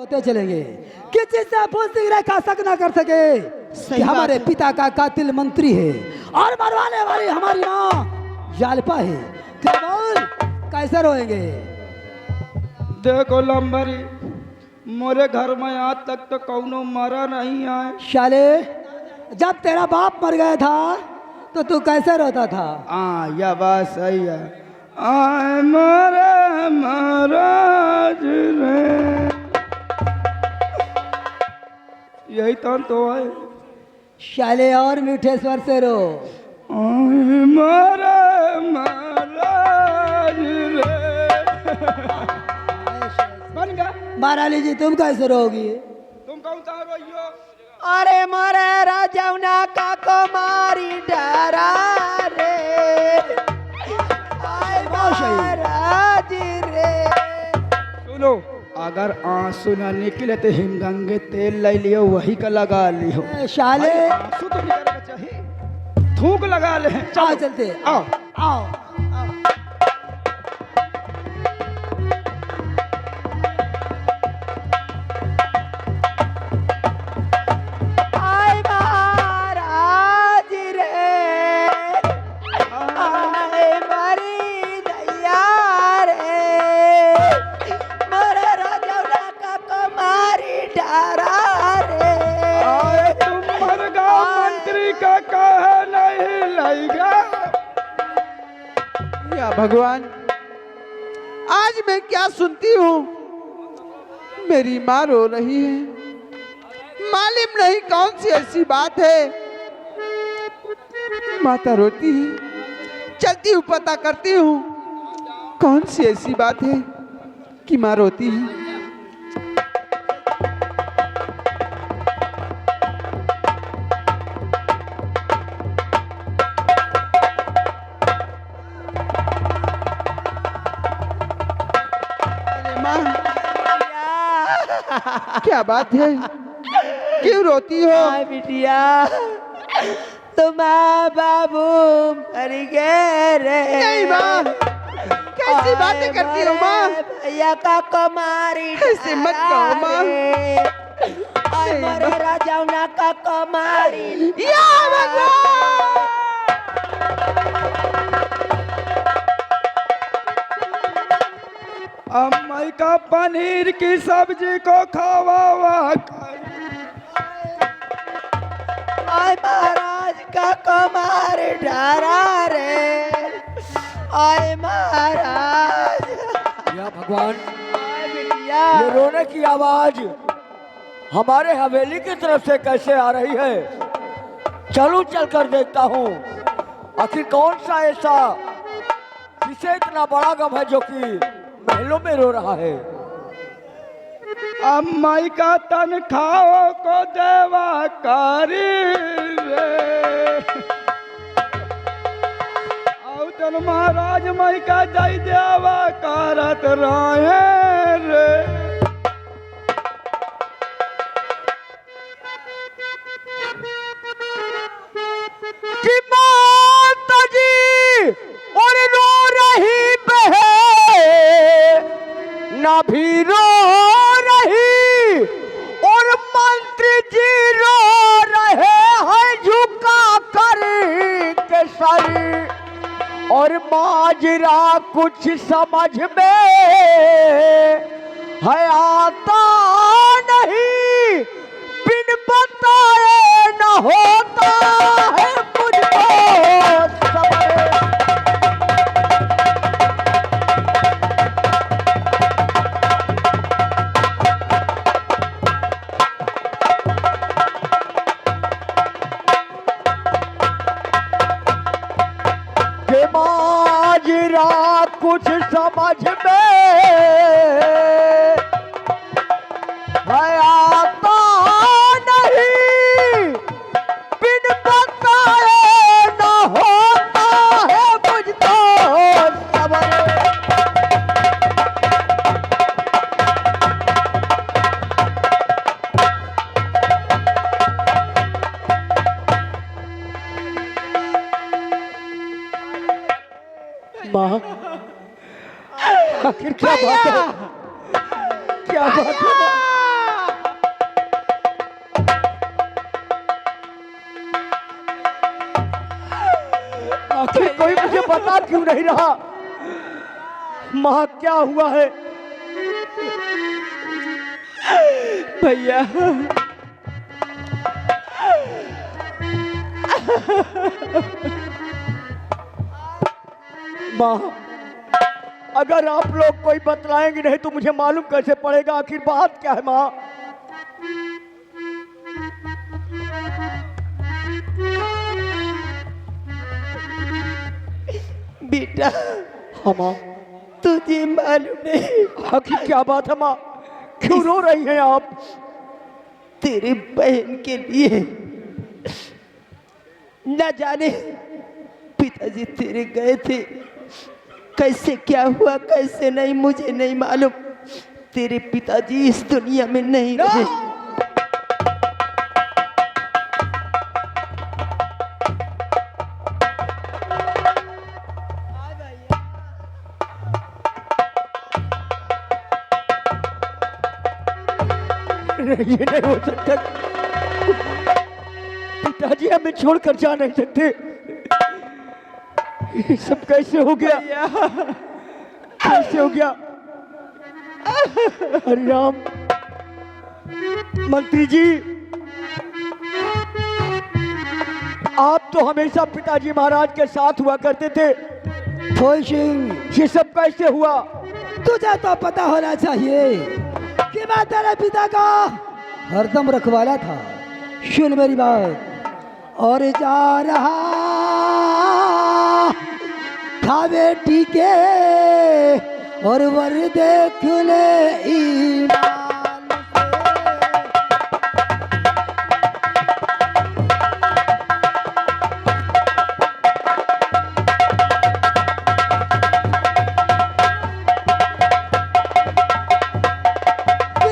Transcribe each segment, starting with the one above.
होते चलेंगे। किसी से पूछने का शक न कर सके कि हमारे पिता का कातिल मंत्री है और मरवाने वाली हमारी माँ जालपा है। केवल कैसे रोएंगे? देखो लंबरी, मोरे घर में आज तक तो कौनो मरा नहीं है। शाले, जब तेरा बाप मर गया था तो तू कैसे रोता था? हाँ, यह बात सही है। आए मरे महाराज रे, यही तो है। शाले, और मीठे स्वर से रो। आए मरे महाराज रे। बन गया। महारानी जी, तुम कैसे रोगी? तुम कौन सा रोइयो? अरे मोरे राजौना का कुमारी डरा रे, आय महाराज रे। सुनो, अगर आंसू न निकले तो हिमगंगे तेल ले लियो, वही का लगा लियो। शाले, आंसू तो निकलना चाहिए, थूक लगा ले। चलो चलते, आओ आओ। आय महाराज रे, आय मरी दैया रे, मोरे राजौना का कुमारी डरा रे। आए तुम मर गए, मंत्री का कहा नहीं लगेगा। या भगवान, आज मैं क्या सुनती हूँ? मेरी माँ रो रही है। मालूम नहीं कौन सी ऐसी बात है। माता रोती है, चलती हूँ पता करती हूँ कौन सी ऐसी बात है कि माँ रोती है। अरे माँ, क्या बात है? क्यों रोती हो? बिटिया, तुम बाबू मर गए रे। नहीं माँ, कैसी बातें करती हो माँ? भैया का कुमारी ऐसे मत कहो माँ। मेरे राजौना का कुमारी। या भगवान! अम्माई का पनीर की सब्जी को खावा। आय महाराज का कुमार डरा रे, आय महाराज। या भगवान, आय बिटिया, ये रोने की आवाज हमारे हवेली की तरफ से कैसे आ रही है? चलूं चलकर देखता हूँ, आखिर कौन सा ऐसा जिसे इतना बड़ा गम है जो कि महलों में रो रहा है। अम्माई का तनखाओ को देवा कारी रे, औतन महाराज मई का जय देवा कारत राय रे। कि माता जी और रो रही बहन ना भी रो रही, और मंत्री जी रो रहे हैं झुका कर के सर, और माजरा कुछ समझ में है आता नहीं, बिन बताए न होता है मुझको समझ। माजरा कुछ समझ में बता क्यों नहीं रहा? माँ क्या हुआ है? भैया माँ, अगर आप लोग कोई बतलाएंगे नहीं तो मुझे मालूम कैसे पड़ेगा आखिर बात क्या है माँ? बेटा हाँ माँ, तुझे मालूम नहीं आखिर क्या बात है माँ? क्यों रो रही हैं आप? तेरे बहन के लिए न जाने पिताजी तेरे गए थे, कैसे क्या हुआ कैसे नहीं मुझे नहीं मालूम। तेरे पिताजी इस दुनिया में नहीं रहे। ये नहीं हो सकता, पिताजी हमें छोड़कर जा नहीं सकते। ये सब कैसे हो गया? कैसे हो गया? हरि राम। मंत्री जी, आप तो हमेशा पिताजी महाराज के साथ हुआ करते थे, फौज सिंह, ये सब कैसे हुआ? तुझे तो पता होना चाहिए कि मैं तेरे पिता का हरदम रखवाला था। सुन मेरी बात। और जा रहा था बेटी के और वर देख ले ईमान से।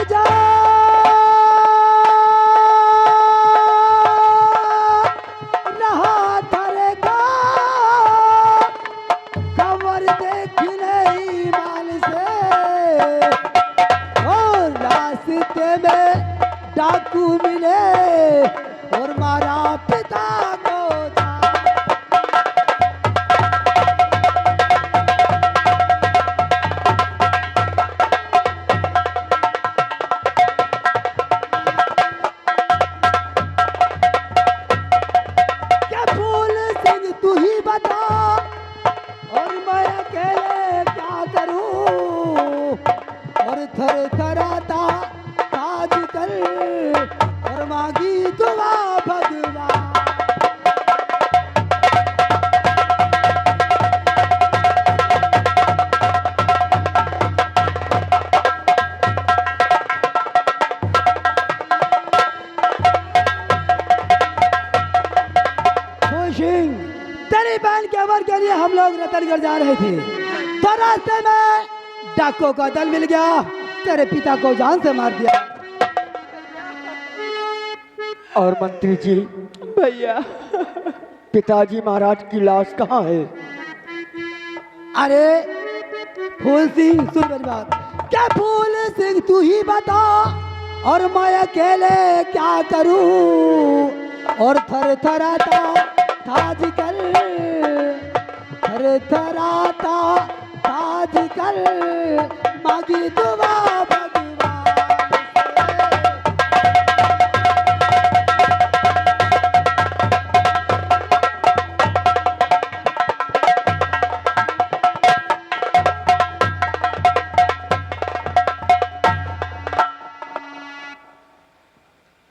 जा रहा थरेगा खबर देख ले ईमान से। और रास्ते में डाकू मिले और मारा पिता को था। क्या फूल सिंह तू ही बता और मैं अकेले क्या करूं। और थर थराता ताज कर और मांगी दुआ भगवान। सिंह, तेरी बहन के अमर के लिए हम लोग रतनगढ़ जा रहे थे, तो रास्ते में डाकुओं का दल मिल गया, तेरे पिता को जान से मार दिया। और मंत्री जी, भैया पिताजी महाराज की लाश कहाँ है? अरे फूल सिंह, सुन मेरी बात। क्या फूल सिंह तू ही बता और मैं अकेले क्या करूं। और थर थराता ताज कर, थर थराता ताज कर मांगी दुआ भगवान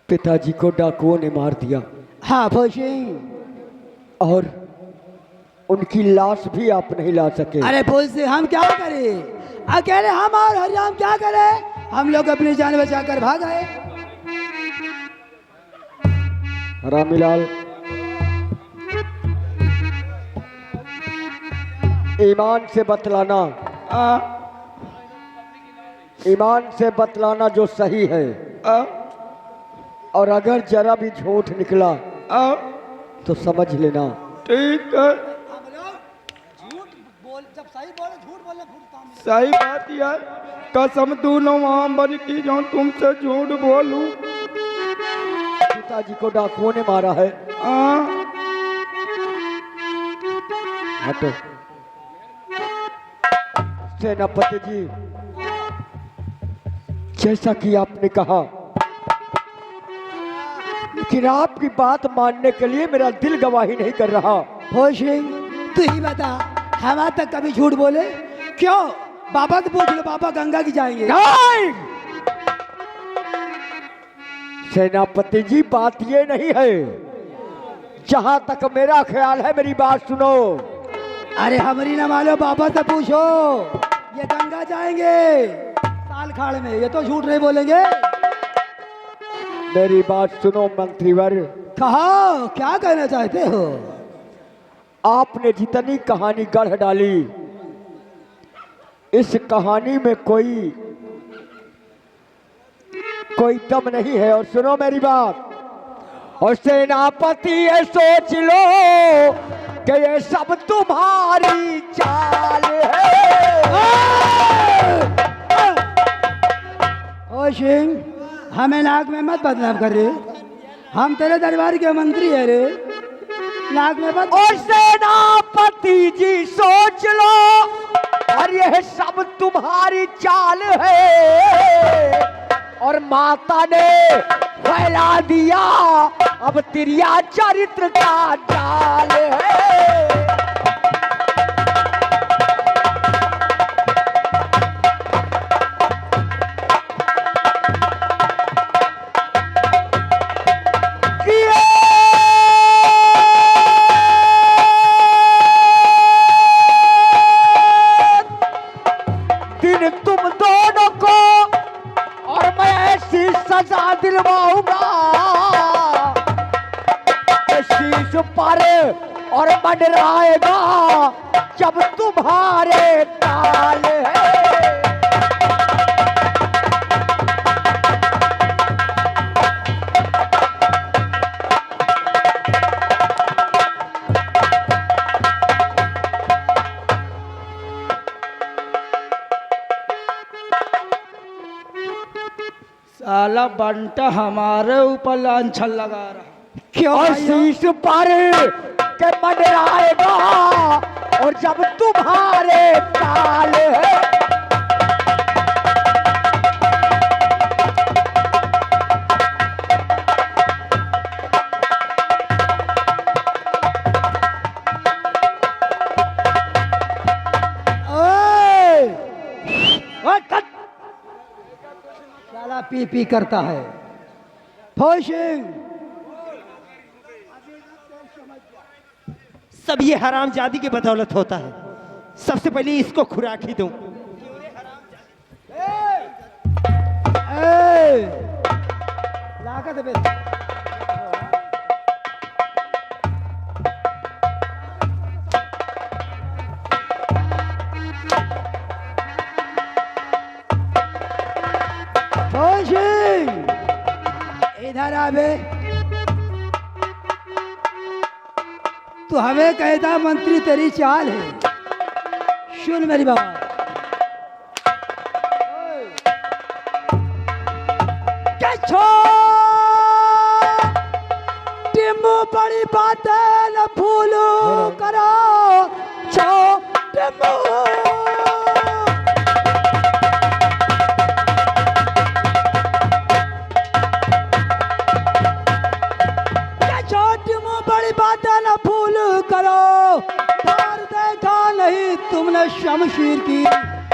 पिताजी को डाकुओं ने मार दिया। हाँ फौज सिंह। और उनकी लाश भी आप नहीं ला सके। अरे फौज से हम क्या करें, अकेले हम और हरिराम क्या करें। हम लोग अपनी जान बचाकर भाग आए। रामीलाल, ईमान से बतलाना, ईमान से बतलाना जो सही है। और अगर जरा भी झूठ निकला तो समझ लेना। ठीक है, जब सही बोले झूठ बोलना सही बात यार। कसम दोनों वहां बन की जो तुमसे झूठ बोलूं। पिताजी को डाकुओं ने मारा है। हाँ हटो। सेनापति जी, जैसा कि आपने कहा, लेकिन आपकी बात मानने के लिए मेरा दिल गवाही नहीं कर रहा। फौज सिंह तू ही बता, हवा तक कभी झूठ बोले क्यों? बाबा से पूछ लो, बाबा गंगा की जाएंगे। नहीं सेनापति जी, बात ये नहीं है। जहां तक मेरा ख्याल है, मेरी बात सुनो। अरे हमारी ना मानो, बाबा से पूछो, ये गंगा जाएंगे साल खाड़ में, ये तो झूठ नहीं बोलेंगे। मेरी बात सुनो मंत्रीवर। कहा, क्या कहना चाहते हो? आपने जितनी कहानी गढ़ डाली, इस कहानी में कोई दम नहीं है। और सुनो मेरी बात, और सेनापति ये सोच लो कि ये सब तुम्हारी चाल है। ओ सिंह, हमें नाक में मत बदनाम कर रहे, हम तेरे दरबार के मंत्री है रे, नाक में मत। और सेनापति जी सोच लो, और यह सब तुम्हारी चाल है। और माता ने फैला दिया अब तिरिया चरित्र का जाल है। दिन तुम दोनों को और मैं ऐसी सजा दिलवाऊंगा, शीश पर और मंडराएगा जब तुम्हारे ताल है। साला बंटा हमारे ऊपर लांछन लगा रहा। क्यों? और शीश पर के मंडराएगा और जब तुम्हारे ताल है। साला पी पी करता है। फौज सिंह, सब ये हरामजादी की बदौलत होता है। सबसे पहले इसको खुराक ही दूं। लागत बे। फौज सिंह, इधर आवे। तू हमें कहता मंत्री तेरी चाल है, सुन मेरी बात। टिम्बू बड़ी बातें न भूलो करो छो टिम्बू। टिम्बू बड़ी बातें न भूल करो, बार देखा नहीं तुमने शमशीर की,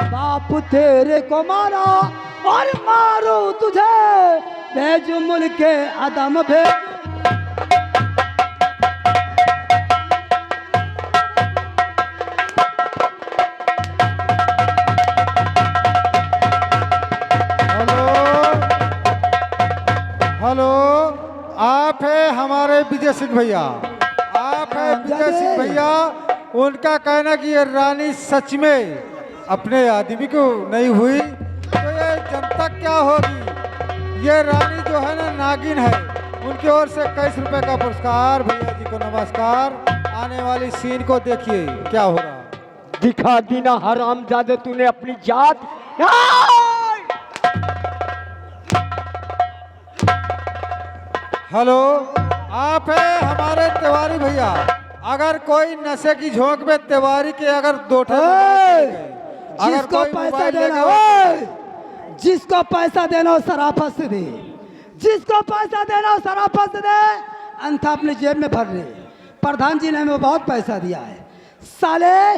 बाप तेरे को मारा और मारो तुझे, भेज मुल्क के आदम भेज। हेलो, आप है हमारे विजय सिंह भैया, आप है विजय सिंह भैया। उनका कहना कि ये रानी सच में अपने आदमी को नहीं हुई तो ये जनता क्या होगी। ये रानी जो है ना नागिन है। उनकी ओर से 21 रुपए का पुरस्कार। भैया जी को नमस्कार। आने वाली सीन को देखिए क्या हो रहा है। दिखा दी ना हरामजादे तूने अपनी जात। हेलो, आप है हमारे तिवारी भैया। अगर कोई नशे की झोंक में तिवारी के अगर 2 ठे अगर जिसको कोई पैसा मोबाइल देना लेके हो, जिसको पैसा देना हो सराफत से दे, जिसको पैसा देना हो सराफत से दे, अन्यथा अपने जेब में भर ले। प्रधान जी ने हमें बहुत पैसा दिया है। साले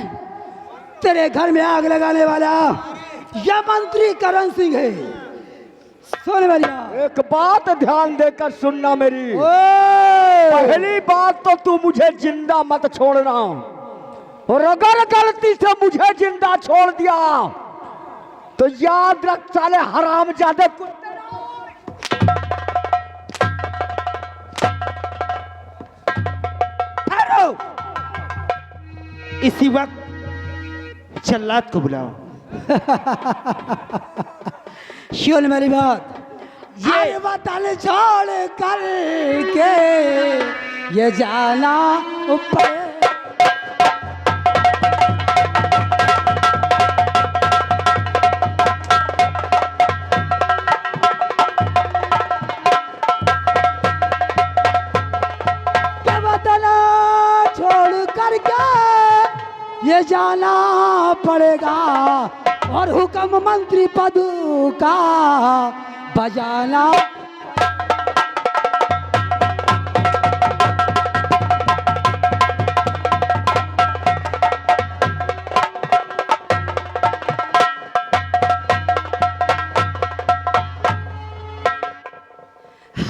तेरे घर में आग लगाने वाला यह मंत्री करण सिंह है। सुन भैया, एक बात ध्यान देकर सुनना मेरी। ओए! पहली बात तो तू मुझे जिंदा मत छोड़ना, और अगर गलती से मुझे जिंदा छोड़ दिया तो याद रख साले हरामजादे कुत्ते। ठहरो। इसी वक्त जल्लाद को बुलाओ। सुन मेरी बात, ये वतन छोड़ कर के ये जाना ऊपर। ये वतन छोड़ कर के ये जाना पड़ेगा, और हुक्म मंत्री पद का बजाना।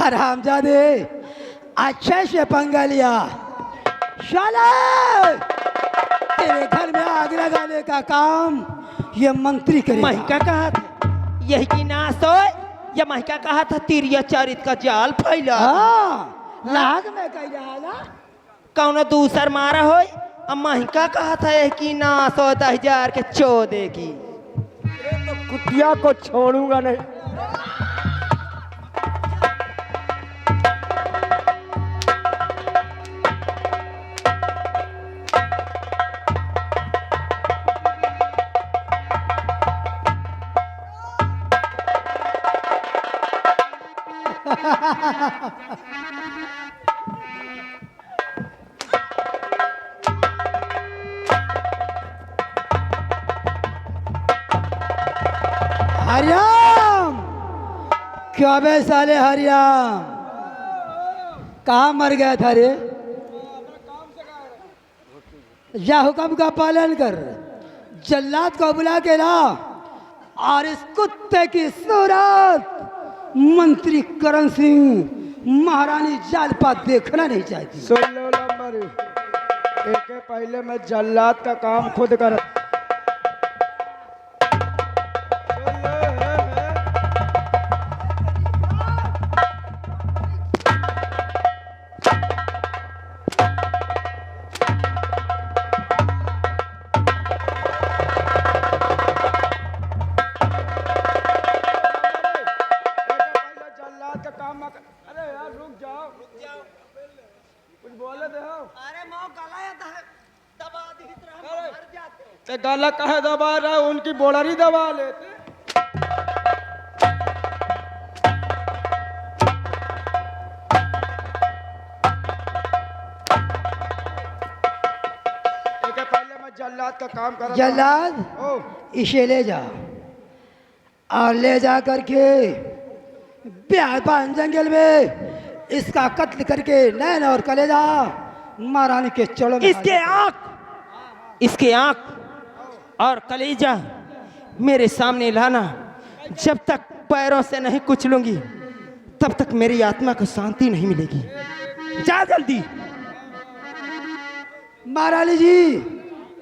हरामजादे अच्छे से पंगा लिया। शाला तेरे घर में आग लगाने का काम ये मंत्री करेगा। महका कहा था यही की नाश हो, या महका कहा था तिरिया चारित का जाल फैला। हाँ, लाग में कह जाला। कौन दूसर मारा हो, अब महका कहा था यही की नाश हो 10,000 के चो देगी। तो कुतिया को छोड़ूंगा नहीं। हरियाम, क्या बे साले हरियाम, कहाँ मर गया था रे? या हुक्म का पालन कर, जल्लाद को बुला के ला, और इस कुत्ते की सूरत मंत्री करण सिंह महारानी जालपा देखना नहीं चाहती। सुन लो लंबर, एक पहले मैं जल्लाद का काम खुद कर। अरे यार रुक जाओ, कुछ बोले दे हो। अरे मौ गलाया था, दबा दी तरह हम मर जाते। ते गाला कहे दबा रहा, उनकी बोलरी दबा लेते। पहले मैं जल्लाद का काम कर। जल्लाद, इसे ले जा, और ले जा करके बियाबान जंगल में इसका कत्ल करके नैन और कलेजा महारानी के चढ़ो में इसके आंख और कलेजा मेरे सामने लाना। जब तक पैरों से नहीं कुचलूंगी तब तक मेरी आत्मा को शांति नहीं मिलेगी। जा जल्दी। महारानी जी,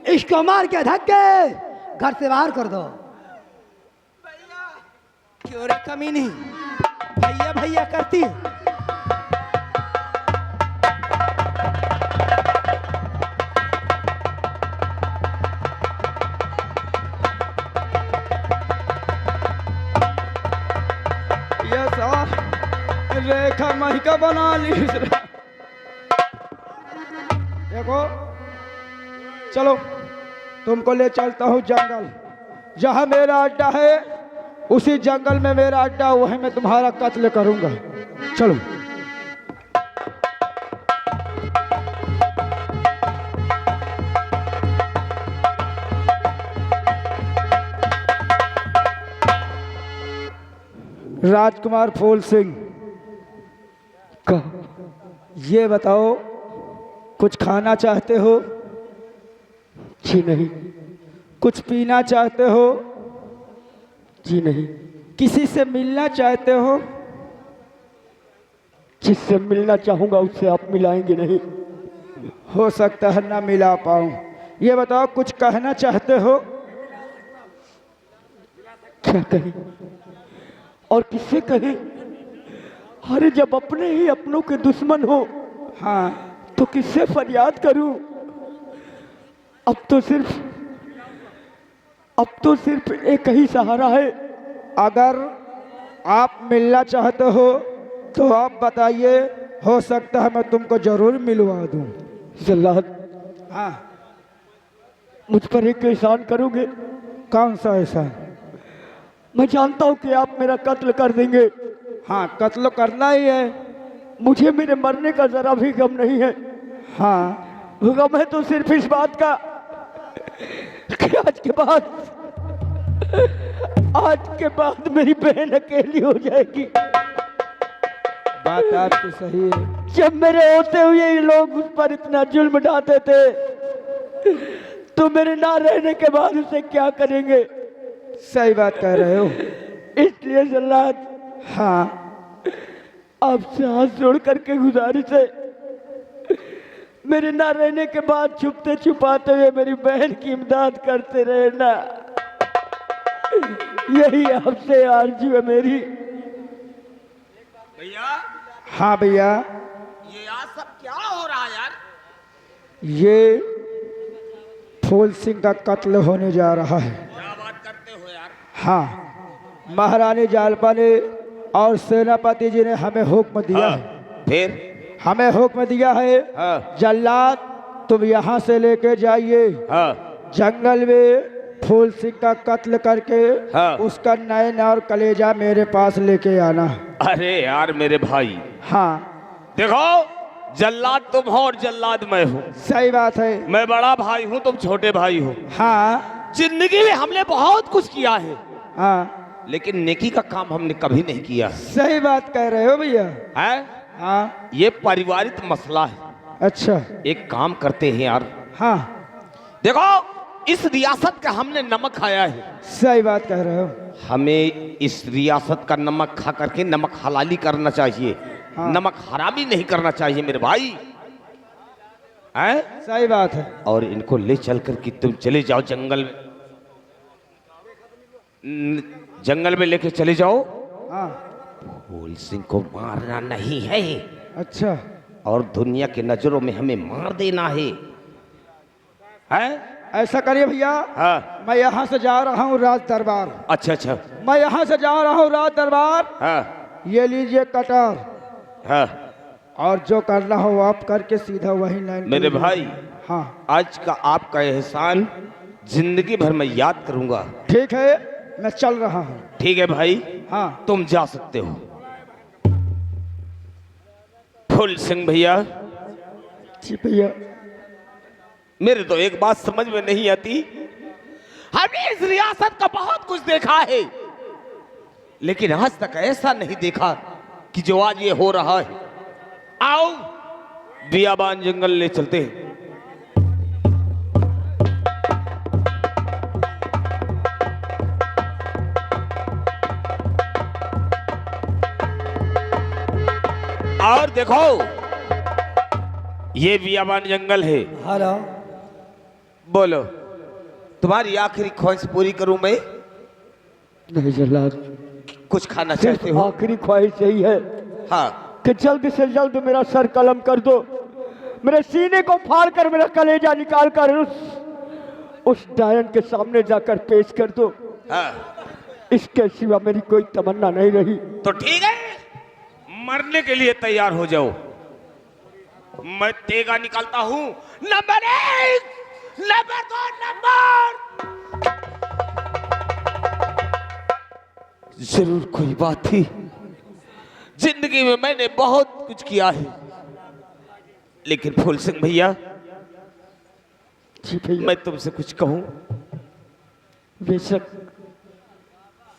इसको मार के धक्के घर से बाहर कर दो। क्यों रे कमीनी, भैया भैया करती है। ये साहब रेखा महिका बना ली। देखो चलो, तुमको ले चलता हूँ जंगल, जहाँ मेरा अड्डा है उसी जंगल में मेरा अड्डा, वहीं मैं तुम्हारा कत्ल करूंगा। चलो। राजकुमार फूल सिंह, ये बताओ कुछ खाना चाहते हो? जी नहीं। कुछ पीना चाहते हो? जी नहीं। किसी से मिलना चाहते हो? जिससे मिलना चाहूंगा उससे आप मिलाएंगे नहीं। हो सकता है ना मिला पाऊं। ये बताओ कुछ कहना चाहते हो? क्या कहें और किससे कहें? अरे जब अपने ही अपनों के दुश्मन हो हाँ, तो किससे फरियाद करूं? अब तो सिर्फ एक ही सहारा है। अगर आप मिलना चाहते हो तो आप बताइए, हो सकता है मैं तुमको जरूर मिलवा दूं। जल्लाद, हाँ, मुझ पर एक एहसान करोगे? कौन सा ऐसा? मैं जानता हूं कि आप मेरा कत्ल कर देंगे। हाँ, कत्ल करना ही है। मुझे मेरे मरने का जरा भी गम नहीं है। हाँ, गम है तो सिर्फ इस बात का कि आज के बाद मेरी बहन अकेली हो जाएगी। बात आपकी सही है। जब मेरे होते हुए ये लोग उस पर इतना जुल्म ढाते थे तो मेरे ना रहने के बाद उसे क्या करेंगे? सही बात कह रहे हो। इसलिए जल्लाद, हाँ, आपसे हाथ जोड़ करके गुजारिश है, मेरे ना रहने के बाद छुपते छुपाते हुए मेरी बहन की इमदाद करते रहना। यही आपसे आरज़ू है मेरी। भैया, हाँ भैया, ये आज सब क्या हो रहा है यार? ये फूल सिंह का कत्ल होने जा रहा है। क्या बात करते हो यार? हाँ, महारानी जालपा ने और सेनापति जी ने हमें हुक्म दिया है। फिर? हमें हुक्म दिया है, हाँ। जल्लाद तुम यहाँ से लेके जाइए, हाँ। जंगल में फूल सिंह का कत्ल करके हाँ। उसका नैन और कलेजा मेरे पास लेके आना। अरे यार मेरे भाई, हाँ, देखो, जल्लाद तुम हो और जल्लाद मैं हूँ। सही बात है। मैं बड़ा भाई हूँ, तुम छोटे भाई हो। हाँ, जिंदगी में हमने बहुत कुछ किया है, हाँ, लेकिन नेकी का काम हमने कभी नहीं किया सही बात कह रहे हो भैया। है। हाँ, ये पारिवारिक मसला है। अच्छा, एक काम करते हैं यार, हाँ, देखो, इस रियासत का हमने नमक खाया है, सही बात कह रहे हो। हमें इस रियासत का नमक खा करके नमक हलाली करना चाहिए। हाँ। नमक हरामी नहीं करना चाहिए मेरे भाई, हैं? सही बात है। और इनको ले चल कर कि तुम चले जाओ जंगल में, जंगल में लेके चले जाओ। हाँ, फूल सिंह को मारना नहीं है, अच्छा, और दुनिया के नजरों में हमें मार देना है, हैं? ऐसा करिए भैया, हाँ। मैं यहाँ से जा रहा हूँ राज दरबार। अच्छा अच्छा। मैं यहाँ से जा रहा हूँ राज दरबार। हाँ ये लीजिए कटार, हाँ। और जो करना हो आप करके सीधा वही लाइन। मेरे भाई, हाँ, आज का आपका एहसान जिंदगी भर मैं याद करूंगा। ठीक है, मैं चल रहा हूँ। ठीक है भाई, हाँ, तुम जा सकते हो। फूल सिंह भैया, जी भैया। मेरे तो एक बात समझ में नहीं आती, हमने इस रियासत का बहुत कुछ देखा है, लेकिन आज तक ऐसा नहीं देखा कि जो आज ये हो रहा है। आओ बियाबान जंगल ले चलते हैं। और देखो, ये बियाबान जंगल है। हेलो, बोलो, तुम्हारी आखिरी ख्वाहिश पूरी करूं मैं? नहीं जल्लाद, कुछ खाना सिर्फ चाहते हो? आखिरी ख्वाहिश यही है हाँ। कि जल्द से जल्द मेरा सर कलम कर दो, मेरे सीने को फाड़ कर मेरा कलेजा निकाल कर उस डायन के सामने जाकर पेश कर दो। हाँ। इसके सिवा मेरी कोई तमन्ना नहीं रही। तो ठीक है, मरने के लिए तैयार हो जाओ। मैं तेगा निकालता हूं। Number 1, number 2, number. जरूर कोई बात थी, जिंदगी में मैंने बहुत कुछ किया है, लेकिन फूल सिंह भैया, जी भैया। मैं तुमसे कुछ कहूं? बेशक।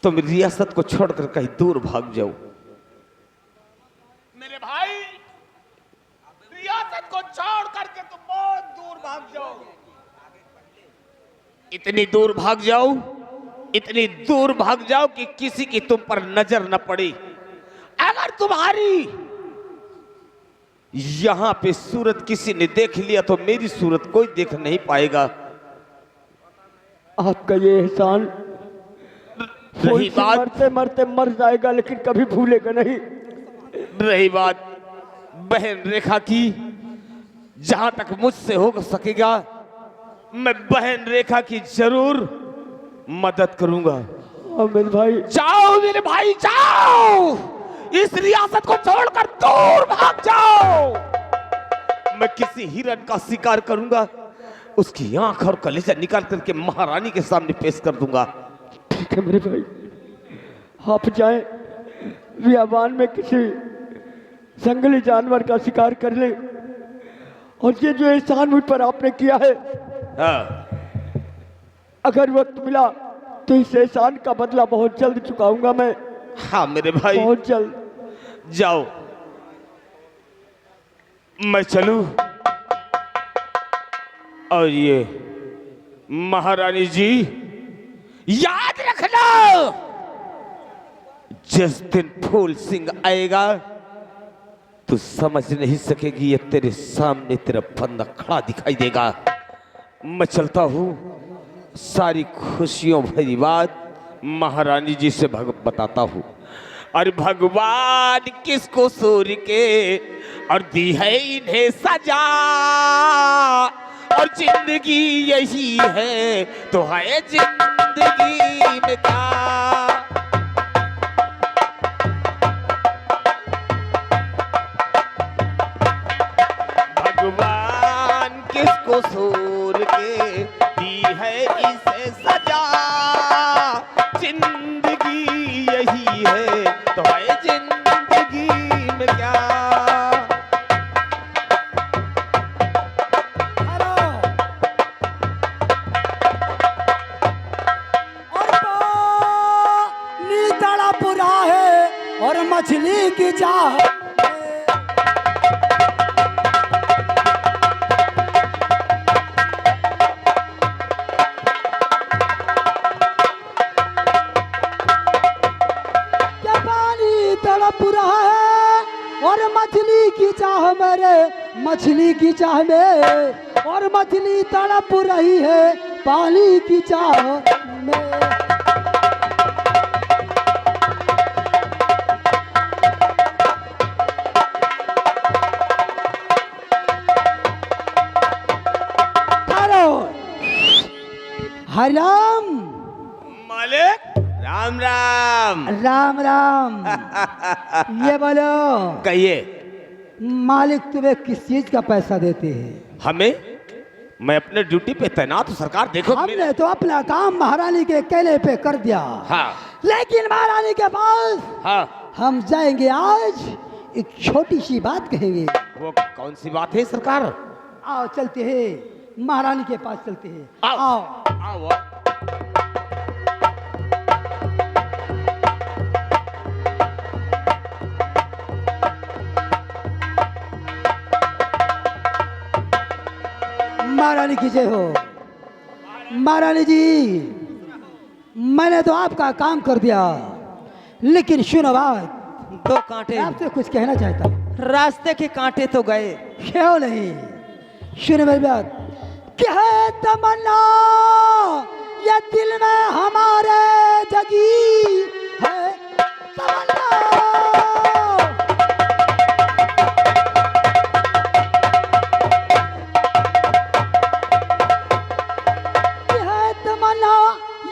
तुम रियासत को छोड़कर कहीं दूर भाग जाओ। मेरे भाई, रियासत को छोड़ करके तुम बहुत दूर भाग जाओ। इतनी दूर भाग जाओ, इतनी दूर भाग जाओ कि किसी की तुम पर नजर न पड़े। अगर तुम्हारी यहां पे सूरत किसी ने देख लिया तो मेरी सूरत कोई देख नहीं पाएगा। आपका ये एहसान रही बात, मरते मरते मर जाएगा लेकिन कभी भूलेगा नहीं। रही बात बहन रेखा की, जहां तक मुझसे हो सकेगा मैं बहन रेखा की जरूर मदद करूंगा। मेरे भाई, जाओ मेरे भाई, जाओ, इस रियासत को छोड़कर दूर भाग जाओ। मैं किसी हिरण का शिकार करूंगा, उसकी आंख और कलेजा निकाल करके महारानी के सामने पेश कर दूंगा। ठीक है मेरे भाई, आप जाएं, बियाबान में किसी जंगली जानवर का शिकार कर ले। और ये जो एहसान मुझ पर आपने किया है, हाँ। अगर वक्त मिला तो इस एहसान का बदला बहुत जल्द चुकाऊंगा मैं। हाँ मेरे भाई, बहुत जल्द। जाओ, मैं चलूं। और ये महारानी जी, याद रखना, जिस दिन फूल सिंह आएगा तू समझ नहीं सकेगी, ये तेरे सामने तेरा बंदा खड़ा दिखाई देगा। मैं चलता हूं, सारी खुशियों भरी बात महारानी जी से बताता हूं। और भगवान किसको सूर्य के और दी है इन्हें सजा, और जिंदगी यही है तो है जिंदगी में क्या। भगवान किसको सूर्य के दी है इसे सजा, जिंदगी यही है तो है जिंदगी में क्या। नीतड़ा पूरा है और मछली की चाह। पूरा है और मछली की चाह मेरे, मछली की चाह में, और मछली तड़प रही है पानी की चाह में। हरिराम मालिक, राम राम। राम राम। ये बोलो, कहिए। मालिक तुम्हें किस चीज का पैसा देते हैं? हमें? मैं अपने ड्यूटी पे तैनात हूँ सरकार। देखो हमने तो अपना काम महारानी के कहने पे कर दिया। हाँ। लेकिन महारानी के पास हाँ। हम जाएंगे आज, एक छोटी सी बात कहेंगे। वो कौन सी बात है सरकार? आओ चलते हैं, महारानी के पास चलते हैं। आओ। आओ। आओ। महारानी की जय हो। महारानी जी, मैंने तो आपका काम कर दिया, लेकिन सुनो बात, दो कांटे आपसे कुछ कहना चाहता हूँ। रास्ते के कांटे तो गए, क्यों नहीं? सुनो मेरी बात। क्या है तमन्ना ये दिल में हमारे जगी है तमन्ना।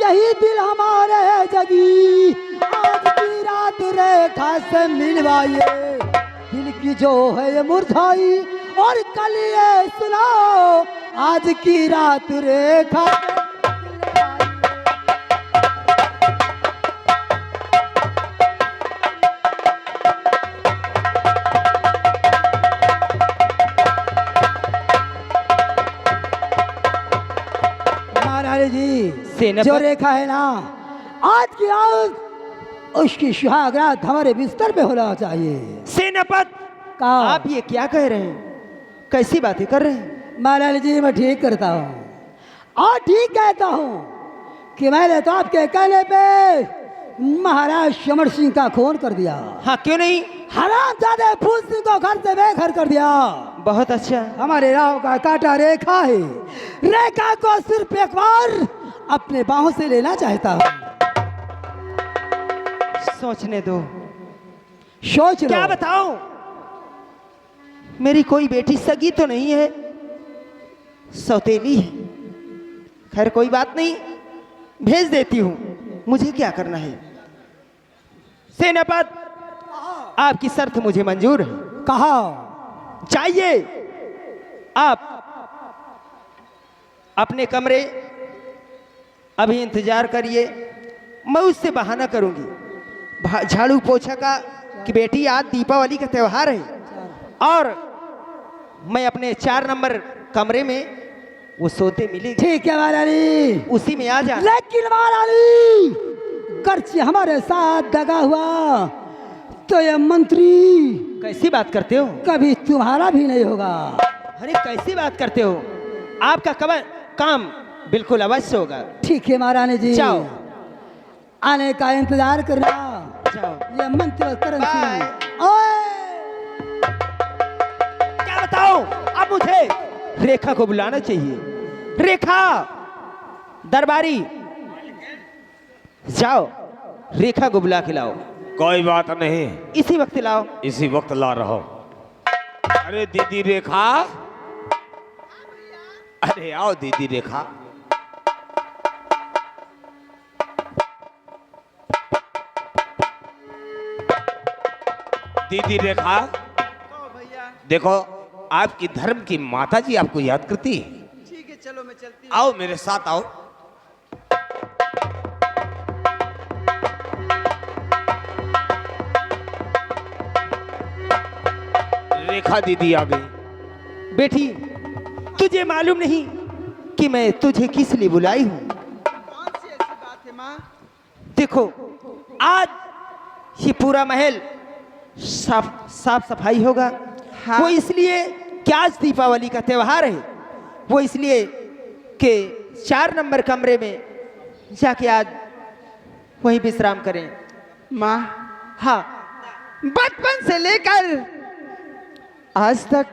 यही दिल हमारे जगी, आज की रात रेखा से मिलवाइए, दिल की जो है ये मुरझाई, और कल ये सुनाओ, आज की रात रेखा। महारानी जी, जो रेखा है ना, आज की रात उसकी सुहाग रात हमारे बिस्तर पे होना चाहिए। सेनापत, कहा आप ये क्या कह रहे हैं? कैसी बातें कर रहे हैं? महाराज जी मैं ठीक करता हूँ और ठीक कहता हूँ कि मैंने तो आपके कहने पे महाराज समर सिंह का खून कर दिया। हाँ, क्यों नहीं? हरामजादे फूल सिंह को घर से बेघर कर दिया। बहुत अच्छा। हमारे राव का काटा रेखा है, रेखा को सिर्फ एक बार अपने बाहों से लेना चाहता हूँ। सोचने दो। सोच लो। क्या बताऊं? मेरी कोई बेटी सगी तो नहीं है, सौतेली है। खैर कोई बात नहीं, भेज देती हूं। मुझे क्या करना है? सेनापत, आपकी शर्त मुझे मंजूर है। कहा चाहिए आप अपने कमरे अभी इंतजार करिए, मैं उससे बहाना करूंगी झाड़ू पोछा का कि बेटी आज दीपावली का त्योहार है और मैं अपने 4 नंबर कमरे में वो सोते मिलेगी। ठीक है महारानी, उसी में आ जा। लेकिन महारानी गर्ची हमारे साथ दगा हुआ तो ये मंत्री कैसी बात करते हो? कभी तुम्हारा भी नहीं होगा। अरे कैसी बात करते हो? आपका काम बिल्कुल अवश्य होगा। ठीक है महारानी जी, जाओ। आने का इंतजार करना। जाओ। ये मंत्री करण बाय। सिंह। ओए! क्या बताओ? अब मुझे रेखा को बुलाना चाहिए। रेखा, दरबारी जाओ, रेखा को बुला के लाओ। कोई बात नहीं, इसी वक्त लाओ। इसी वक्त ला रहा हूं। अरे दीदी रेखा, अरे आओ दीदी रेखा। दीदी रेखा, देखो आपकी धर्म की माता जी आपको याद करती है। ठीक है, चलो मैं चलती आओ मेरे साथ आओ। रेखा दीदी आ गई। बेटी, तुझे मालूम नहीं कि मैं तुझे किस लिए बुलाई हूं? कौन सी ऐसी बात है माँ? देखो, आज ये पूरा महल साफ सफाई होगा। हाँ। वो इसलिए कि आज दीपावली का त्योहार है। वो इसलिए कि 4 नंबर कमरे में जाके आज वहीं विश्राम करें। माँ, हाँ, बचपन से लेकर आज तक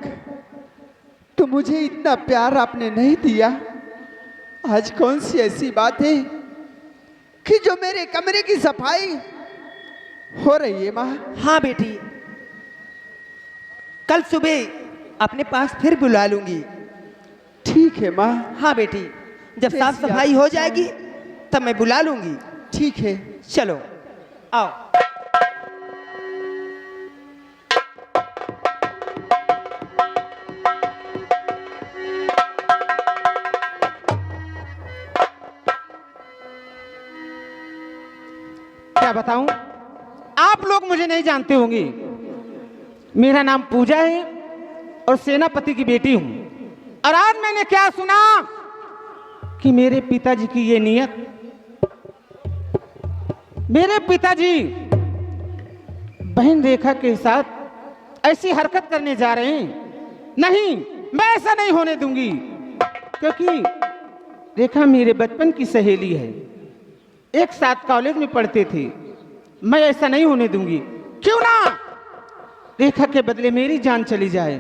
तो मुझे इतना प्यार आपने नहीं दिया। आज कौन सी ऐसी बात है कि जो मेरे कमरे की सफाई हो रही है माँ? हाँ बेटी, कल सुबह अपने पास फिर बुला लूंगी। ठीक है माँ, हाँ बेटी, जब जैसी साफ सफाई आप हो जाएगी तब मैं बुला लूंगी। ठीक है। चलो आओ। क्या बताऊं, आप लोग मुझे नहीं जानते होंगे। मेरा नाम पूजा है और सेनापति की बेटी हूं। और आज मैंने क्या सुना कि मेरे पिताजी की ये नियत, मेरे पिताजी बहन रेखा के साथ ऐसी हरकत करने जा रहे हैं। नहीं, मैं ऐसा नहीं होने दूंगी, क्योंकि रेखा मेरे बचपन की सहेली है, एक साथ कॉलेज में पढ़ते थे। मैं ऐसा नहीं होने दूंगी। क्यों ना रेखा के बदले मेरी जान चली जाए,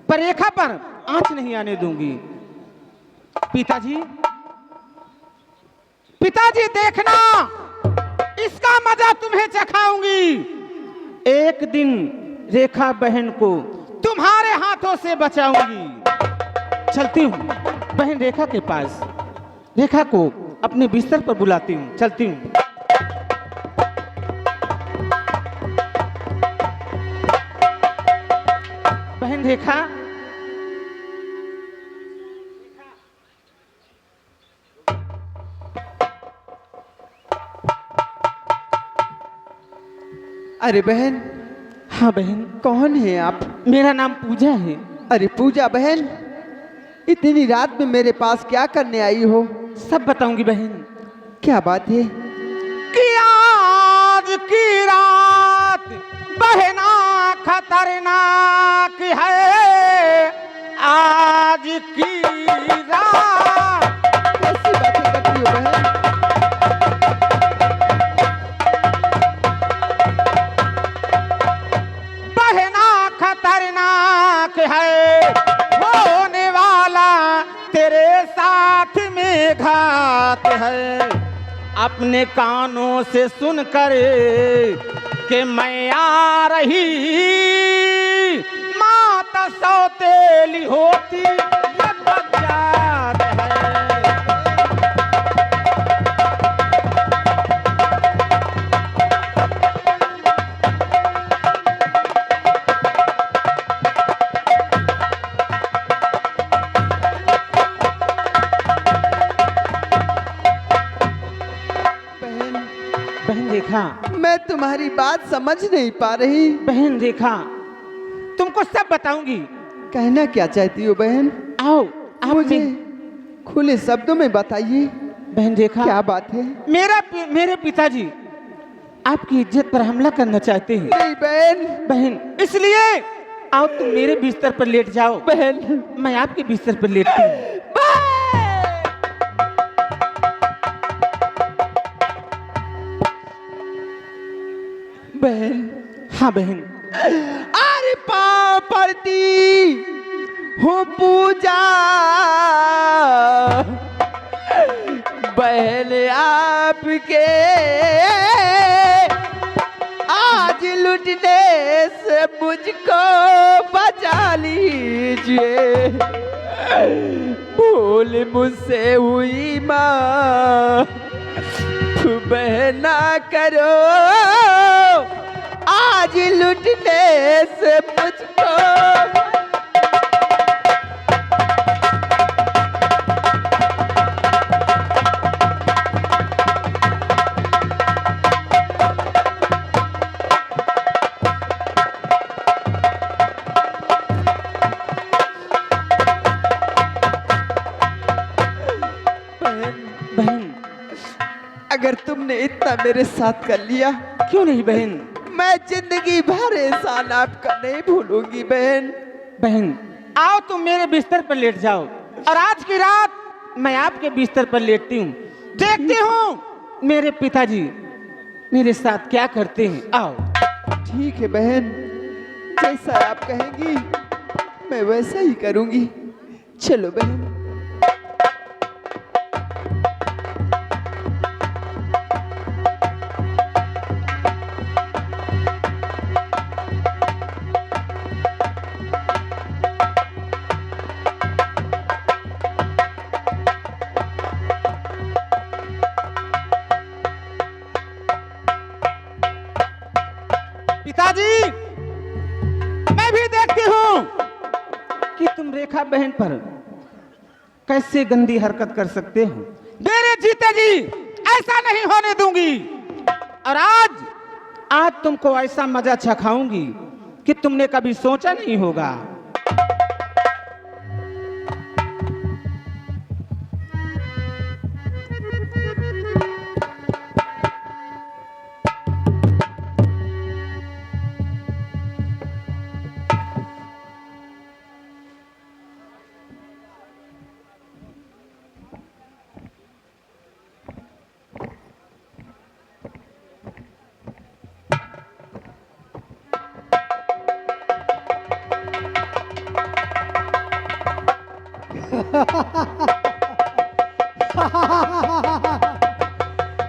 पर रेखा पर आंच नहीं आने दूंगी। पिताजी, पिताजी देखना, इसका मजा तुम्हें चखाऊंगी। एक दिन रेखा बहन को तुम्हारे हाथों से बचाऊंगी। चलती हूँ बहन रेखा के पास, रेखा को अपने बिस्तर पर बुलाती हूँ। चलती हूँ। बहन रेखा, अरे बहन, हाँ बहन, कौन है आप? मेरा नाम पूजा है। अरे पूजा बहन, इतनी रात में मेरे पास क्या करने आई हो? सब बताऊंगी बहन। क्या बात है? कि आज की रात बहना खतरनाक है, आज की रात। कैसी बातें करती हो बहन? बहना खतरनाक है, होने वाला तेरे साथ में घात है। अपने कानों से सुनकर कि मैं आ रही, मात सौतेली होती ये बजात है। बहन, बहन रेखा, मैं तुम्हारी बात समझ नहीं पा रही। बहन रेखा, तुमको सब बताऊंगी। कहना क्या चाहती हो बहन? आओ आप मुझे खुले शब्दों में बताइए, बहन रेखा, क्या बात है? मेरे पिताजी आपकी इज्जत पर हमला करना चाहते हैं। नहीं बहन, बहन, इसलिए आओ तुम मेरे बिस्तर पर लेट जाओ। बहन, मैं आपके बिस्तर पर लेटती हूँ। बहन, हाँ बहन। अरे पाँव पड़ती हूँ पूजा, बहन आपके आज लुटने से मुझको बचा लीजिए। भूल मुझसे हुई माँ, बहना करो आज लुटने से मुझको। बहन, अगर तुमने इतना मेरे साथ कर लिया, क्यों नहीं बहन? मैं जिंदगी भर एहसान आपका नहीं भूलूंगी बहन। बहन, आओ तुम मेरे बिस्तर पर लेट जाओ और आज की रात मैं आपके बिस्तर पर लेटती हूँ। देखती हूँ मेरे पिताजी मेरे साथ क्या करते हैं। आओ। ठीक है बहन, जैसा आप कहेंगी मैं वैसा ही करूंगी। चलो बहन। पिताजी, मैं भी देखती हूँ कि तुम रेखा बहन पर कैसे गंदी हरकत कर सकते हो। मेरे जीते जी ऐसा नहीं होने दूंगी। और आज तुमको ऐसा मजा चखाऊंगी कि तुमने कभी सोचा नहीं होगा।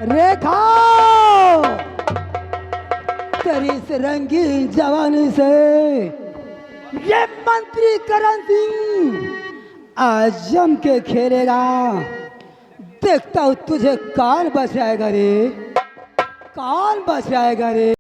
रेखा, तेरी इस रंगीन जवानी से ये मंत्री करण सिंह आज जम के खेलेगा। देखता हूँ तुझे कौन बचाएगा रे, कौन बचाएगा रे।